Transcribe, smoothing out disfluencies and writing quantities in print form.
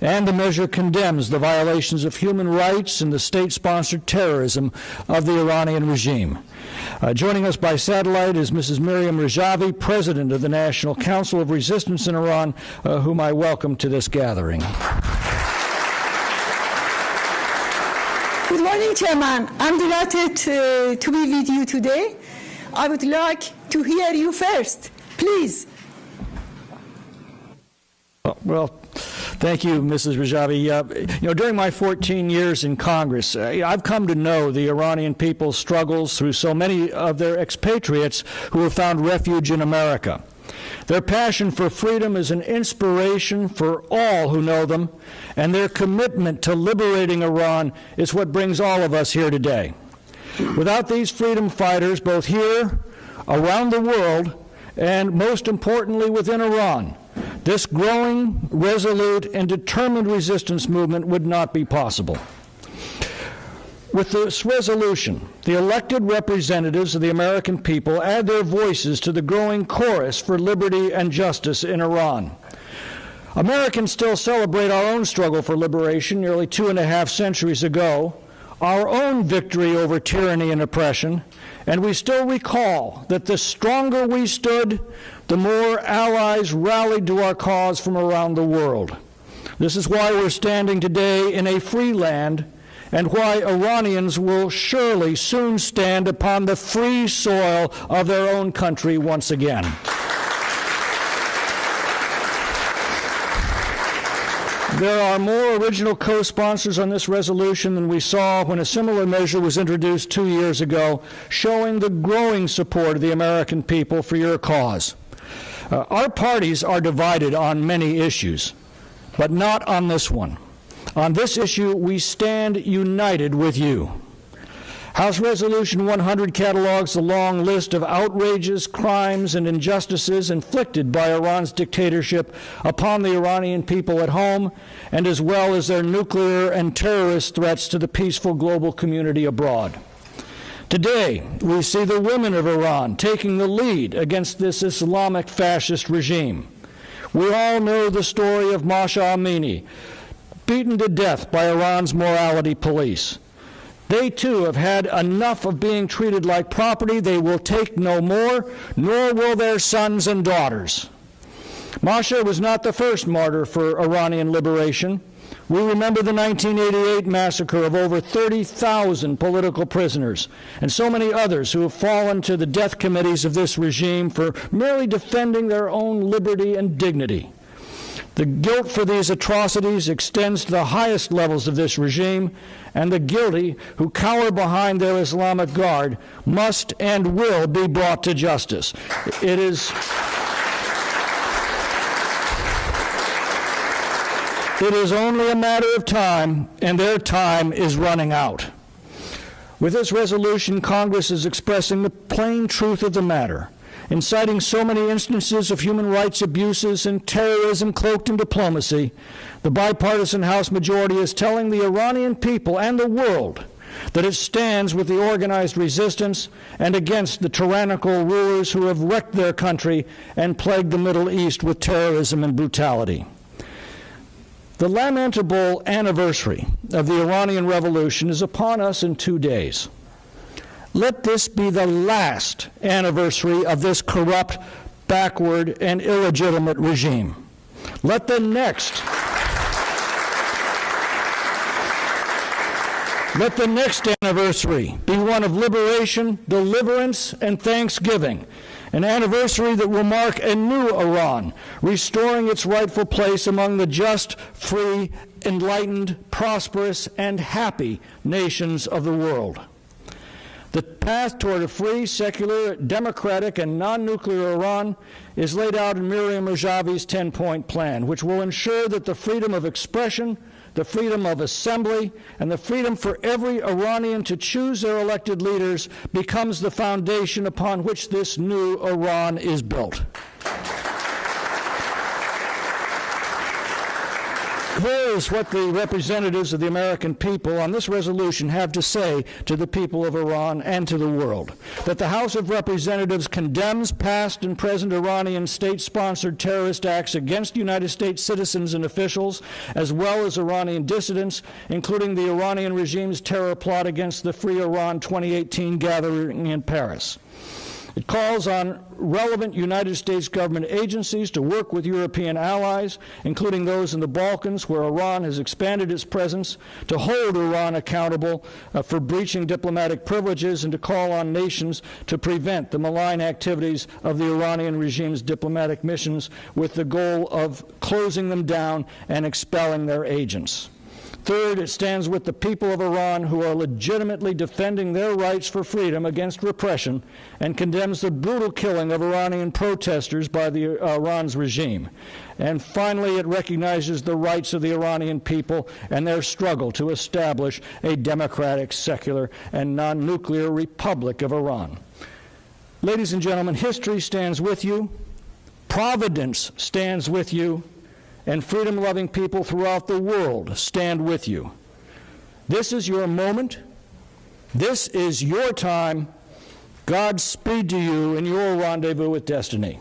and the measure condemns the violations of human rights and the state-sponsored terrorism of the Iranian regime. Joining us by satellite is Mrs. Maryam Rajavi, President of the National Council of Resistance in Iran, whom I welcome to this gathering. Good morning, Chairman. I'm delighted to be with you today. I would like to hear you first, please. Well, thank you, Mrs. Rajavi. During my 14 years in Congress, I've come to know the Iranian people's struggles through so many of their expatriates who have found refuge in America. Their passion for freedom is an inspiration for all who know them, and their commitment to liberating Iran is what brings all of us here today. Without these freedom fighters, both here, around the world, and most importantly within Iran, this growing, resolute, and determined resistance movement would not be possible. With this resolution, the elected representatives of the American people add their voices to the growing chorus for liberty and justice in Iran. Americans still celebrate our own struggle for liberation nearly 2.5 centuries ago, our own victory over tyranny and oppression, and we still recall that the stronger we stood, the more allies rallied to our cause from around the world. This is why we're standing today in a free land, and why Iranians will surely soon stand upon the free soil of their own country once again. There are more original co-sponsors on this resolution than we saw when a similar measure was introduced 2 years ago, showing the growing support of the American people for your cause. Our parties are divided on many issues, but not on this one. On this issue, we stand united with you. House Resolution 100 catalogs the long list of outrages, crimes, and injustices inflicted by Iran's dictatorship upon the Iranian people at home, and as well as their nuclear and terrorist threats to the peaceful global community abroad. Today, we see the women of Iran taking the lead against this Islamic fascist regime. We all know the story of Mahsa Amini, beaten to death by Iran's morality police. They too have had enough of being treated like property. They will take no more, nor will their sons and daughters. Mahsa was not the first martyr for Iranian liberation. We remember the 1988 massacre of over 30,000 political prisoners, and so many others who have fallen to the death committees of this regime for merely defending their own liberty and dignity. The guilt for these atrocities extends to the highest levels of this regime, and the guilty who cower behind their Islamic guard must and will be brought to justice. It is only a matter of time, and their time is running out. With this resolution, Congress is expressing the plain truth of the matter. In citing so many instances of human rights abuses and terrorism cloaked in diplomacy, the bipartisan House majority is telling the Iranian people and the world that it stands with the organized resistance and against the tyrannical rulers who have wrecked their country and plagued the Middle East with terrorism and brutality. The lamentable anniversary of the Iranian Revolution is upon us in 2 days. Let this be the last anniversary of this corrupt, backward, and illegitimate regime. Let the next anniversary be one of liberation, deliverance, and thanksgiving, an anniversary that will mark a new Iran, restoring its rightful place among the just, free, enlightened, prosperous, and happy nations of the world. The path toward a free, secular, democratic, and non-nuclear Iran is laid out in Maryam Rajavi's 10-point plan, which will ensure that the freedom of expression, the freedom of assembly, and the freedom for every Iranian to choose their elected leaders becomes the foundation upon which this new Iran is built. Clear is what the representatives of the American people on this resolution have to say to the people of Iran and to the world. That the House of Representatives condemns past and present Iranian state-sponsored terrorist acts against United States citizens and officials, as well as Iranian dissidents, including the Iranian regime's terror plot against the Free Iran 2018 gathering in Paris. It calls on relevant United States government agencies to work with European allies, including those in the Balkans, where Iran has expanded its presence, to hold Iran accountable for breaching diplomatic privileges, and to call on nations to prevent the malign activities of the Iranian regime's diplomatic missions, with the goal of closing them down and expelling their agents. Third, it stands with the people of Iran who are legitimately defending their rights for freedom against repression, and condemns the brutal killing of Iranian protesters by Iran's regime. And finally, it recognizes the rights of the Iranian people and their struggle to establish a democratic, secular, and non-nuclear Republic of Iran. Ladies and gentlemen, history stands with you, Providence stands with you, and freedom-loving people throughout the world stand with you. This is your moment. This is your time. Godspeed to you in your rendezvous with destiny.